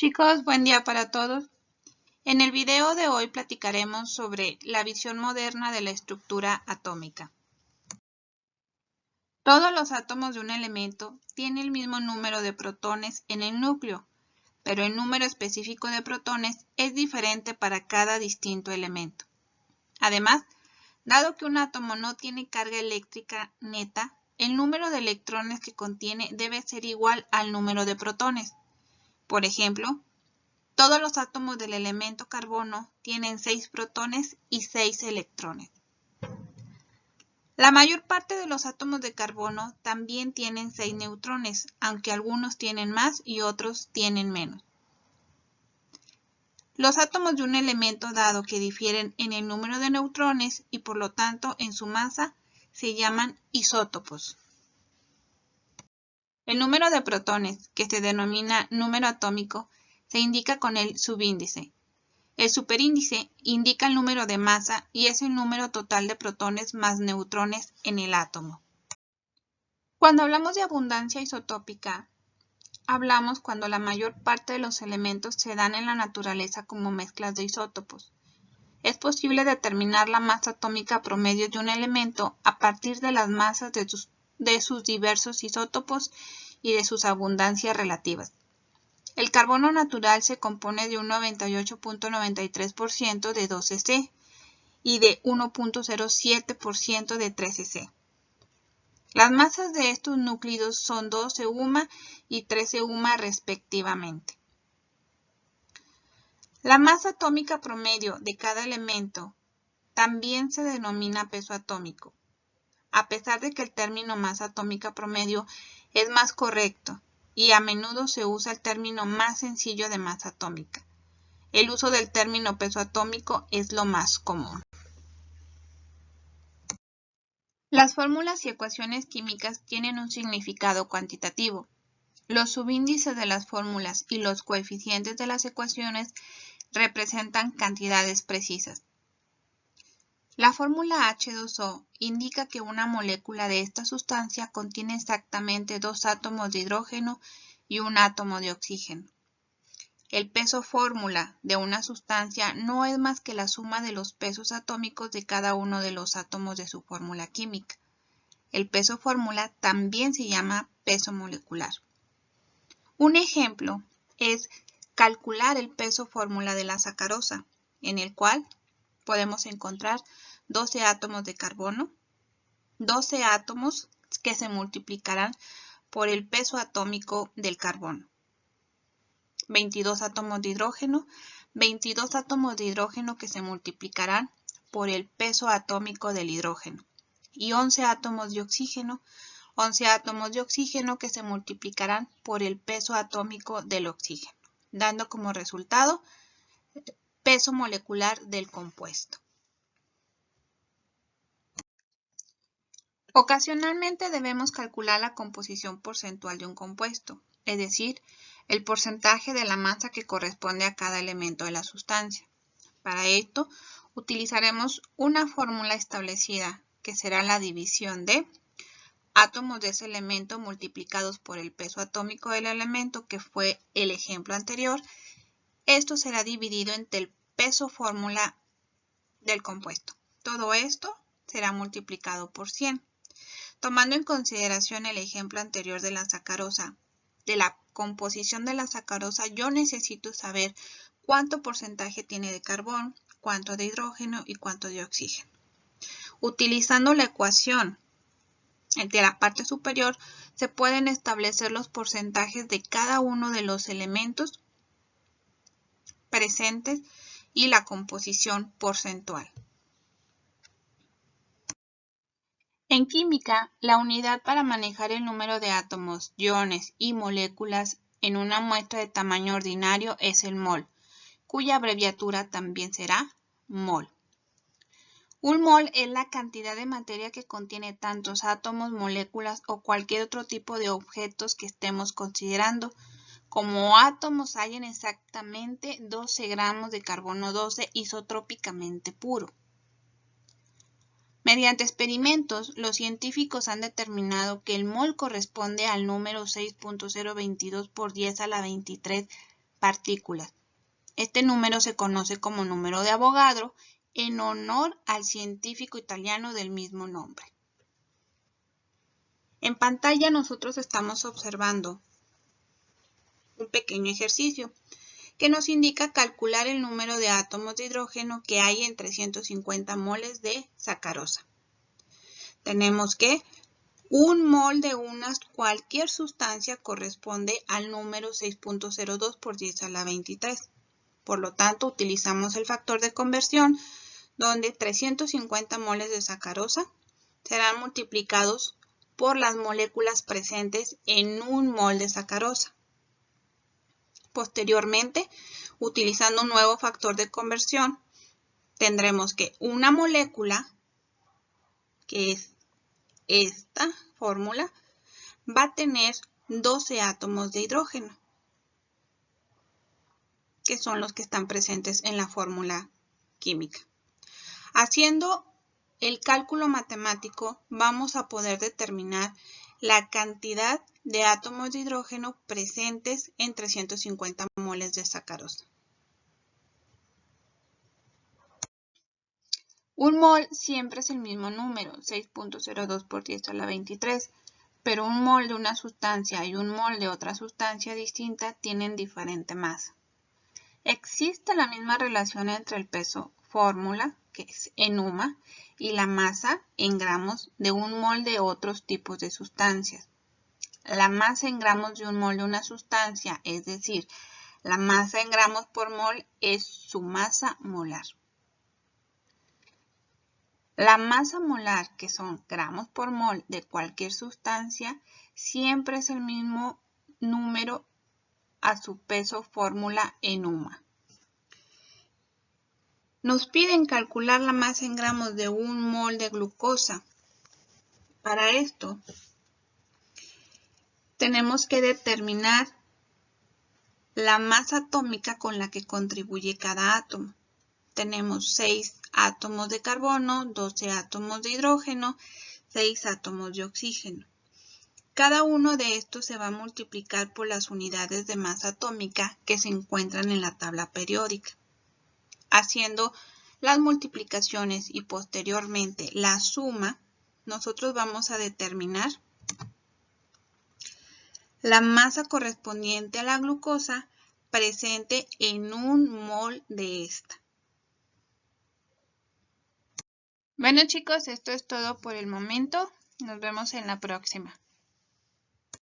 Chicos, buen día para todos. En el video de hoy platicaremos sobre la visión moderna de la estructura atómica. Todos los átomos de un elemento tienen el mismo número de protones en el núcleo, pero el número específico de protones es diferente para cada distinto elemento. Además, dado que un átomo no tiene carga eléctrica neta, el número de electrones que contiene debe ser igual al número de protones. Por ejemplo, todos los átomos del elemento carbono tienen 6 protones y 6 electrones. La mayor parte de los átomos de carbono también tienen 6 neutrones, aunque algunos tienen más y otros tienen menos. Los átomos de un elemento dado que difieren en el número de neutrones y por lo tanto en su masa se llaman isótopos. El número de protones, que se denomina número atómico, se indica con el subíndice. El superíndice indica el número de masa y es el número total de protones más neutrones en el átomo. Cuando hablamos de abundancia isotópica, hablamos cuando la mayor parte de los elementos se dan en la naturaleza como mezclas de isótopos. Es posible determinar la masa atómica promedio de un elemento a partir de las masas de sus diversos isótopos y de sus abundancias relativas. El carbono natural se compone de un 98.93% de 12C y de 1.07% de 13C. Las masas de estos núcleos son 12 UMA y 13 UMA respectivamente. La masa atómica promedio de cada elemento también se denomina peso atómico, a pesar de que el término masa atómica promedio es más correcto y a menudo se usa el término más sencillo de masa atómica. El uso del término peso atómico es lo más común. Las fórmulas y ecuaciones químicas tienen un significado cuantitativo. Los subíndices de las fórmulas y los coeficientes de las ecuaciones representan cantidades precisas. La fórmula H2O indica que una molécula de esta sustancia contiene exactamente 2 átomos de hidrógeno y un átomo de oxígeno. El peso fórmula de una sustancia no es más que la suma de los pesos atómicos de cada uno de los átomos de su fórmula química. El peso fórmula también se llama peso molecular. Un ejemplo es calcular el peso fórmula de la sacarosa, en el cual podemos encontrar 12 átomos de carbono, 12 átomos que se multiplicarán por el peso atómico del carbono, 22 átomos de hidrógeno, 22 átomos de hidrógeno que se multiplicarán por el peso atómico del hidrógeno, y 11 átomos de oxígeno, 11 átomos de oxígeno que se multiplicarán por el peso atómico del oxígeno, dando como resultado peso molecular del compuesto. Ocasionalmente debemos calcular la composición porcentual de un compuesto, es decir, el porcentaje de la masa que corresponde a cada elemento de la sustancia. Para esto, utilizaremos una fórmula establecida, que será la división de átomos de ese elemento multiplicados por el peso atómico del elemento, que fue el ejemplo anterior. Esto será dividido entre el peso fórmula del compuesto. Todo esto será multiplicado por 100. Tomando en consideración el ejemplo anterior de la sacarosa, de la composición de la sacarosa, yo necesito saber cuánto porcentaje tiene de carbón, cuánto de hidrógeno y cuánto de oxígeno. Utilizando la ecuación de la parte superior, se pueden establecer los porcentajes de cada uno de los elementos presentes y la composición porcentual. En química, la unidad para manejar el número de átomos, iones y moléculas en una muestra de tamaño ordinario es el mol, cuya abreviatura también será mol. Un mol es la cantidad de materia que contiene tantos átomos, moléculas o cualquier otro tipo de objetos que estemos considerando. Como átomos hay en exactamente 12 gramos de carbono 12 isotrópicamente puro. Mediante experimentos, los científicos han determinado que el mol corresponde al número 6.022 por 10 a la 23 partículas. Este número se conoce como número de Avogadro en honor al científico italiano del mismo nombre. En pantalla nosotros estamos observando un pequeño ejercicio que nos indica calcular el número de átomos de hidrógeno que hay en 350 moles de sacarosa. Tenemos que un mol de cualquier sustancia corresponde al número 6.02 por 10 a la 23. Por lo tanto, utilizamos el factor de conversión donde 350 moles de sacarosa serán multiplicados por las moléculas presentes en un mol de sacarosa. Posteriormente, utilizando un nuevo factor de conversión, tendremos que una molécula, que es esta fórmula, va a tener 12 átomos de hidrógeno, que son los que están presentes en la fórmula química. Haciendo el cálculo matemático, vamos a poder determinar la cantidad de átomos de hidrógeno presentes en 350 moles de sacarosa. Un mol siempre es el mismo número, 6.02 por 10 a la 23, pero un mol de una sustancia y un mol de otra sustancia distinta tienen diferente masa. Existe la misma relación entre el peso fórmula, que es en UMA, y la masa en gramos de un mol de otros tipos de sustancias. La masa en gramos de un mol de una sustancia, es decir, la masa en gramos por mol es su masa molar. La masa molar, que son gramos por mol de cualquier sustancia, siempre es el mismo número a su peso fórmula en UMA. Nos piden calcular la masa en gramos de un mol de glucosa. Para esto, tenemos que determinar la masa atómica con la que contribuye cada átomo. Tenemos 6 átomos de carbono, 12 átomos de hidrógeno, 6 átomos de oxígeno. Cada uno de estos se va a multiplicar por las unidades de masa atómica que se encuentran en la tabla periódica. Haciendo las multiplicaciones y posteriormente la suma, nosotros vamos a determinar la masa correspondiente a la glucosa presente en un mol de esta. Bueno chicos, esto es todo por el momento. Nos vemos en la próxima.